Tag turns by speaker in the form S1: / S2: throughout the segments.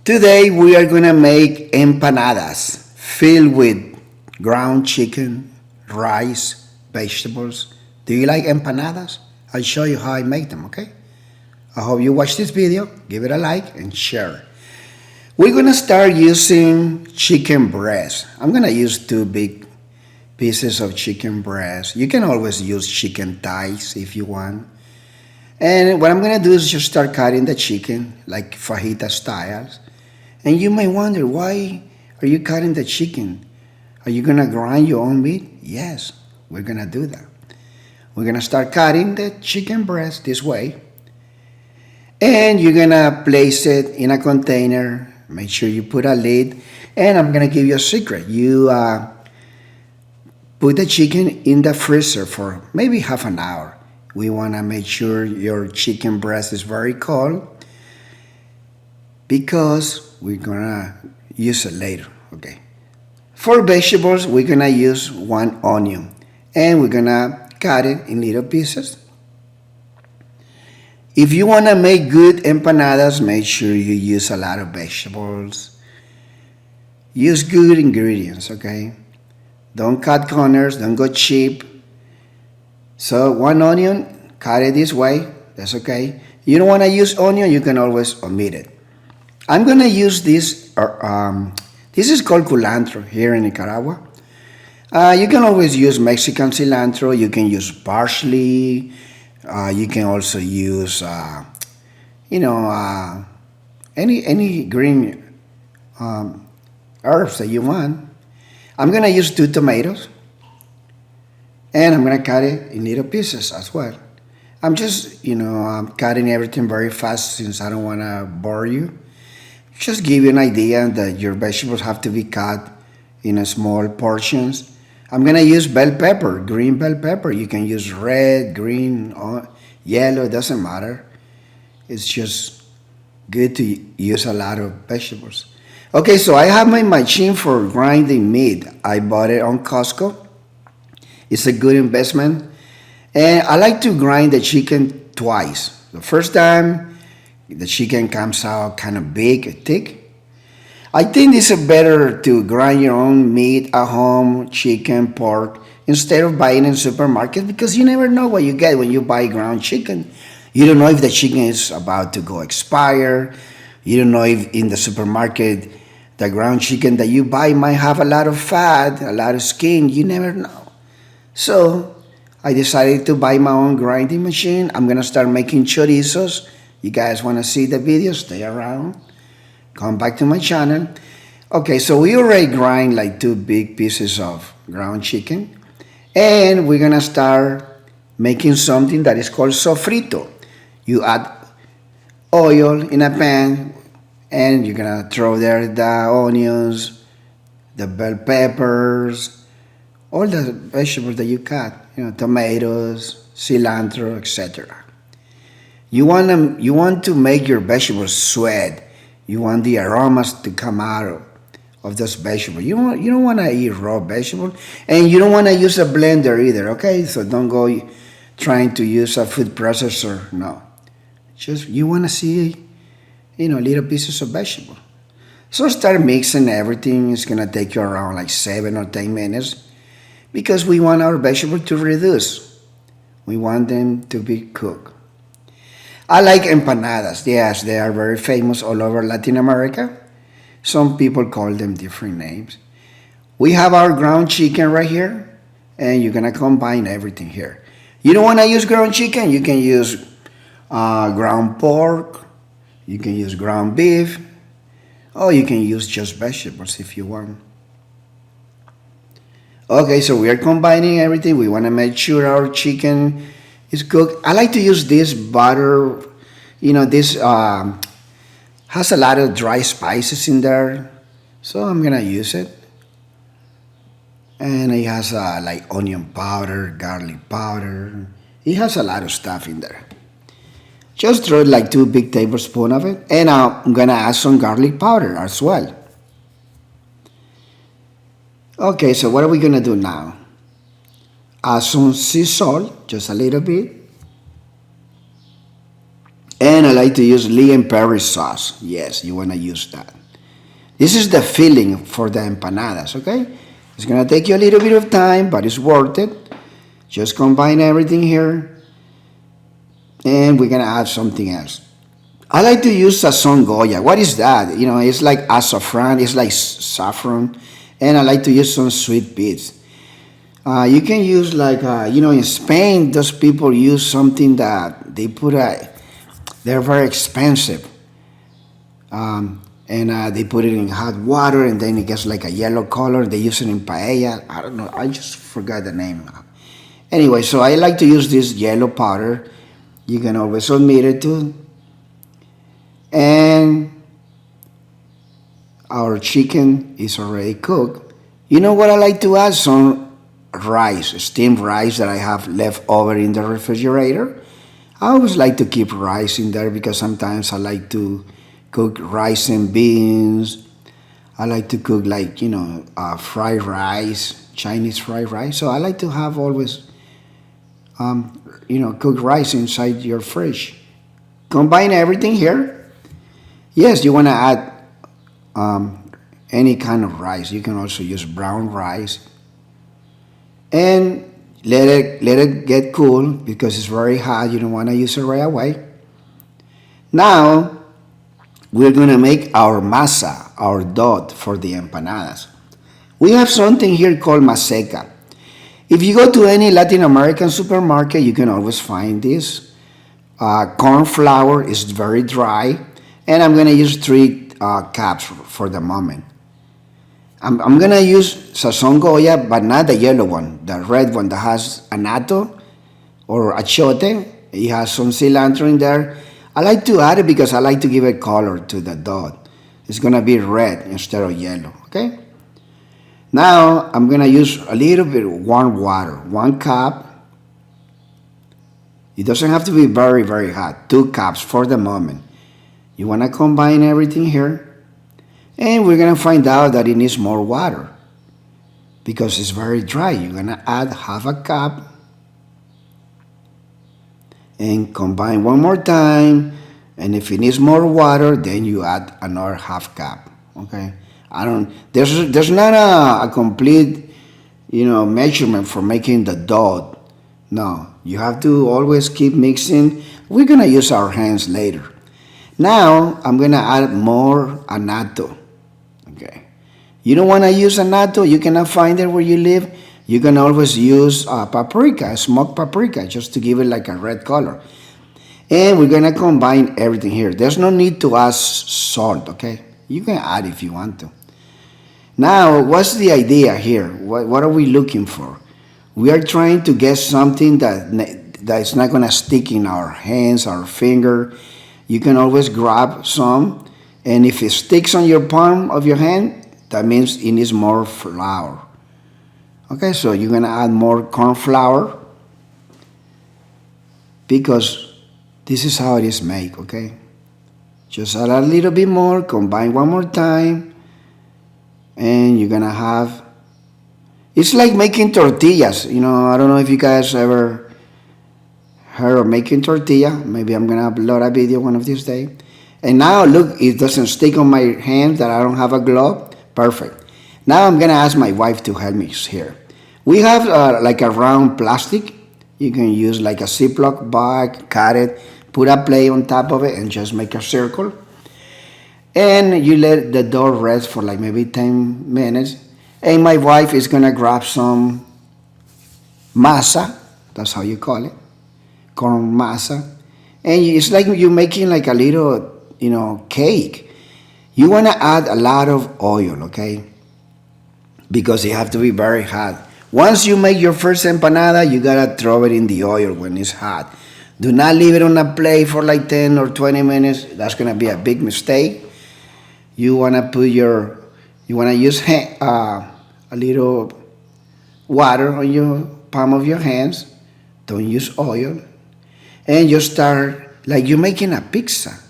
S1: Today we are gonna make empanadas filled with ground chicken, rice, vegetables. Do you like empanadas? I'll show you how I make them, okay? I hope you watch this video, give it a like and share. We're gonna start using chicken breast. I'm gonna use two big pieces of chicken breast. You can always use chicken thighs if you want. And what I'm gonna do is just start cutting the chicken like fajita styles. And you may wonder, why are you cutting the chicken? Are you gonna grind your own meat? Yes, we're gonna do that. We're gonna start cutting the chicken breast this way. And you're gonna place it in a container. Make sure you put a lid. And I'm gonna give you a secret. You put the chicken in the freezer for maybe half an hour. We wanna make sure your chicken breast is very cold because we're gonna use it later, okay? For vegetables, we're gonna use 1 onion and we're gonna cut it in little pieces. If you wanna make good empanadas, make sure you use a lot of vegetables. Use good ingredients, okay? Don't cut corners, don't go cheap. So 1 onion, cut it this way, that's okay. You don't wanna use onion, you can always omit it. I'm gonna use this, this is called culantro here in Nicaragua. You can always use Mexican cilantro, you can use parsley, you can also use, any green herbs that you want. I'm gonna use 2 tomatoes, and I'm gonna cut it in little pieces as well. I'm just, cutting everything very fast since I don't wanna bore you. Just give you an idea that your vegetables have to be cut in small portions. I'm gonna use bell pepper, green bell pepper. You can use red, green, or yellow, it doesn't matter. It's just good to use a lot of vegetables. Okay, so I have my machine for grinding meat. I bought it on Costco. It's a good investment. And I like to grind the chicken twice. The first time, the chicken comes out kind of big, thick. I think it's better to grind your own meat at home, chicken, pork, instead of buying in supermarket because you never know what you get when you buy ground chicken. You don't know if the chicken is about to go expire. You don't know if in the supermarket the ground chicken that you buy might have a lot of fat, a lot of skin. You never know. So I decided to buy my own grinding machine. I'm gonna start making chorizos. You guys want to see the video? Stay around. Come back to my channel. Okay, so we already grind like 2 big pieces of ground chicken. And we're going to start making something that is called sofrito. You add oil in a pan and you're going to throw there the onions, the bell peppers, all the vegetables that you cut, tomatoes, cilantro, etc. You want to make your vegetables sweat. You want the aromas to come out of those vegetables. You don't want to eat raw vegetables, and you don't want to use a blender either. Okay, so don't go trying to use a food processor. No, just you want to see, little pieces of vegetable. So start mixing everything. It's gonna take you around like 7 or 10 minutes because we want our vegetables to reduce. We want them to be cooked. I like empanadas. Yes, they are very famous all over Latin America. Some people call them different names. We have our ground chicken right here, and you're gonna combine everything here. You don't wanna use ground chicken, you can use ground pork, you can use ground beef, or you can use just vegetables if you want. Okay, so we are combining everything. We wanna make sure our chicken is cooked. I like to use this butter. This has a lot of dry spices in there, so I'm gonna use it. And it has like onion powder, garlic powder. It has a lot of stuff in there. Just throw like 2 big tablespoons of it, and I'm gonna add some garlic powder as well. Okay, so what are we gonna do now? Add some sea salt, just a little bit. And I like to use Lee and Perry sauce. Yes, you want to use that. This is the filling for the empanadas, okay? It's gonna take you a little bit of time, but it's worth it. Just combine everything here, and we're gonna add something else. I like to use sazon goya. What is that? It's like azafran, it's like saffron, and I like to use some sweet beets. You can use like in Spain, those people use something that they put they're very expensive, and they put it in hot water, and then it gets like a yellow color. They use it in paella. I don't know. I just forgot the name. Anyway, so I like to use this yellow powder. You can always omit it too. And our chicken is already cooked. You know what I like to add? Some rice, steamed rice that I have left over in the refrigerator. I always like to keep rice in there because sometimes I like to cook rice and beans. I like to cook like, fried rice, Chinese fried rice. So I like to have always, cooked rice inside your fridge. Combine everything here. Yes, you want to add any kind of rice. You can also use brown rice. And let it get cool because it's very hot. You don't want to use it right away. Now we're gonna make our masa, our dough for the empanadas. We have something here called maseca. If you go to any Latin American supermarket, you can always find this. Corn flour is very dry, and I'm gonna use 3 cups for the moment. I'm gonna use sazon goya, but not the yellow one, the red one that has anato or achote. It has some cilantro in there. I like to add it because I like to give it color to the dough. It's gonna be red instead of yellow, okay? Now I'm gonna use a little bit of warm water, 1 cup. It doesn't have to be very, very hot, 2 cups for the moment. You wanna combine everything here. And we're gonna find out that it needs more water because it's very dry. You're gonna add 1/2 cup and combine one more time. And if it needs more water, then you add another 1/2 cup. Okay? There's not a complete, measurement for making the dough. No, you have to always keep mixing. We're gonna use our hands later. Now I'm gonna add more anato. Okay. You don't want to use anato, you cannot find it where you live. You can always use paprika, smoked paprika, just to give it like a red color. And we're gonna combine everything here. There's no need to add salt, okay? You can add if you want to. Now, what's the idea here? What are we looking for? We are trying to get something that is not gonna stick in our hands, our finger. You can always grab some. And if it sticks on your palm of your hand, that means it needs more flour. Okay, so you're gonna add more corn flour because this is how it is made, okay? Just add a little bit more, combine one more time, and you're gonna have, it's like making tortillas. I don't know if you guys ever heard of making tortilla. Maybe I'm gonna upload a video one of these days. And now look, it doesn't stick on my hand that I don't have a glove. Perfect. Now I'm gonna ask my wife to help me here. We have like a round plastic. You can use like a Ziploc bag, cut it, put a plate on top of it, and just make a circle. And you let the dough rest for like maybe 10 minutes. And my wife is gonna grab some masa, that's how you call it, corn masa. And it's like you're making like a little cake. You want to add a lot of oil, okay? Because it have to be very hot. Once you make your first empanada, you gotta throw it in the oil when it's hot. Do not leave it on a plate for like 10 or 20 minutes. That's gonna be a big mistake. You wanna use a little water on your palm of your hands. Don't use oil. And you start like you're making a pizza.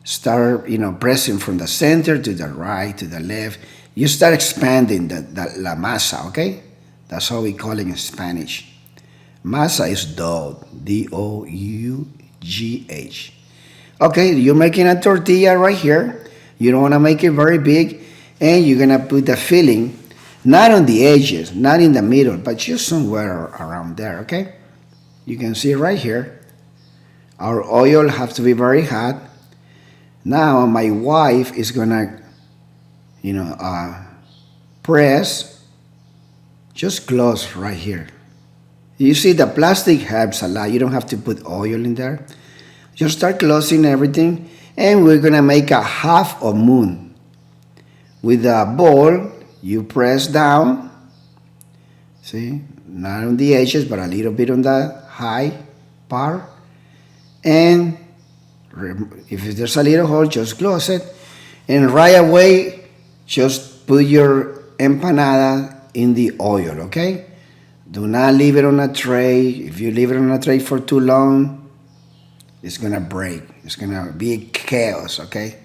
S1: Start, pressing from the center to the right, to the left. You start expanding the la masa, okay? That's how we call it in Spanish. Masa is dough, D-O-U-G-H. Okay, you're making a tortilla right here. You don't want to make it very big. And you're gonna put the filling not on the edges, not in the middle, but just somewhere around there, okay? You can see right here. Our oil has to be very hot. Now my wife is gonna, press just close right here. You see the plastic helps a lot. You don't have to put oil in there. Just start closing everything, and we're gonna make a half a moon. With a ball, you press down. See, not on the edges, but a little bit on the high part. And if there's a little hole, just close it. And right away, just put your empanada in the oil, okay? Do not leave it on a tray. If you leave it on a tray for too long, it's gonna break. It's gonna be chaos, okay?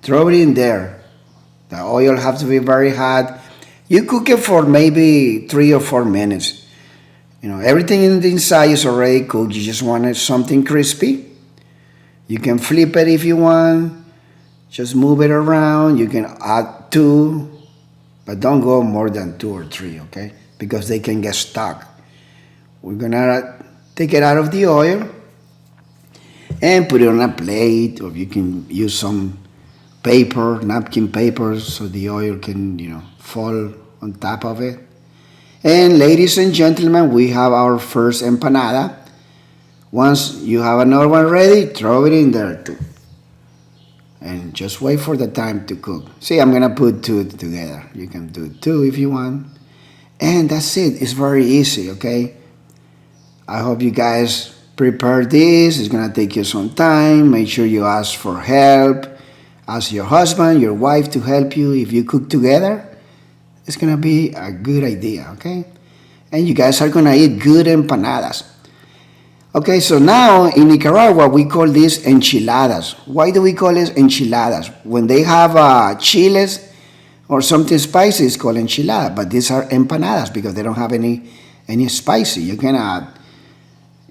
S1: Throw it in there. The oil has to be very hot. You cook it for maybe 3 or 4 minutes. Everything in the inside is already cooked. You just want something crispy. You can flip it if you want. Just move it around. You can add 2, but don't go more than 2 or 3, okay? Because they can get stuck. We're gonna take it out of the oil and put it on a plate, or you can use some paper, napkin paper, so the oil can, fall on top of it. And ladies and gentlemen, we have our first empanada. Once you have another one ready, throw it in there too. And just wait for the time to cook. See, I'm gonna put 2 together. You can do 2 if you want. And that's it. It's very easy, okay? I hope you guys prepare this. It's gonna take you some time. Make sure you ask for help. Ask your husband, your wife to help you. If you cook together, it's gonna be a good idea, okay? And you guys are gonna eat good empanadas. Okay, so now in Nicaragua, we call this enchiladas. Why do we call it enchiladas? When they have chiles or something spicy, it's called enchilada. But these are empanadas because they don't have any spicy. You can add,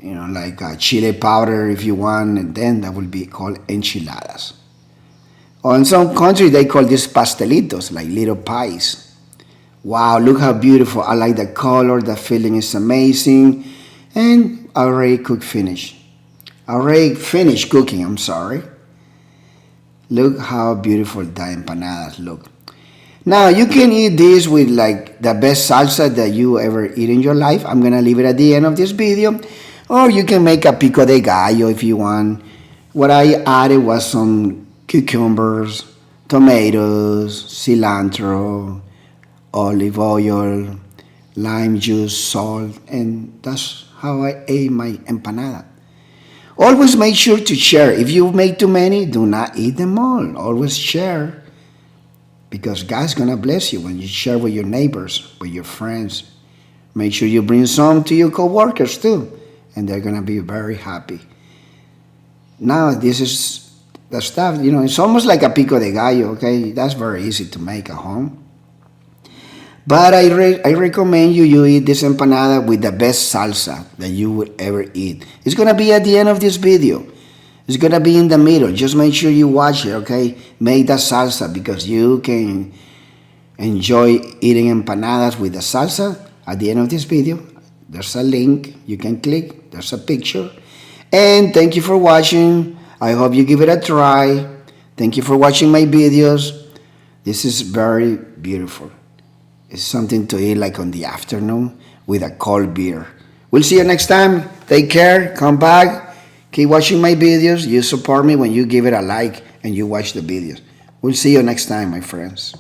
S1: like chile powder if you want, and then that will be called enchiladas. Or in some countries, they call these pastelitos, like little pies. Wow, look how beautiful. I like the color. The filling is amazing. And I already finished cooking, I'm sorry. Look how beautiful the empanadas look. Now, you can eat this with like the best salsa that you ever eat in your life. I'm going to leave it at the end of this video. Or you can make a pico de gallo if you want. What I added was some cucumbers, tomatoes, cilantro, olive oil, lime juice, salt, and that's how I ate my empanada. Always make sure to share. If you make too many, do not eat them all. Always share. Because God's going to bless you when you share with your neighbors, with your friends. Make sure you bring some to your coworkers too. And they're going to be very happy. Now, this is the stuff, it's almost like a pico de gallo, okay? That's very easy to make at home. But I recommend you eat this empanada with the best salsa that you would ever eat. It's going to be at the end of this video. It's going to be in the middle. Just make sure you watch it, okay? Make the salsa because you can enjoy eating empanadas with the salsa at the end of this video. There's a link you can click. There's a picture. And thank you for watching. I hope you give it a try. Thank you for watching my videos. This is very beautiful. It's something to eat like on the afternoon with a cold beer. We'll see you next time. Take care. Come back. Keep watching my videos. You support me when you give it a like and you watch the videos. We'll see you next time, my friends.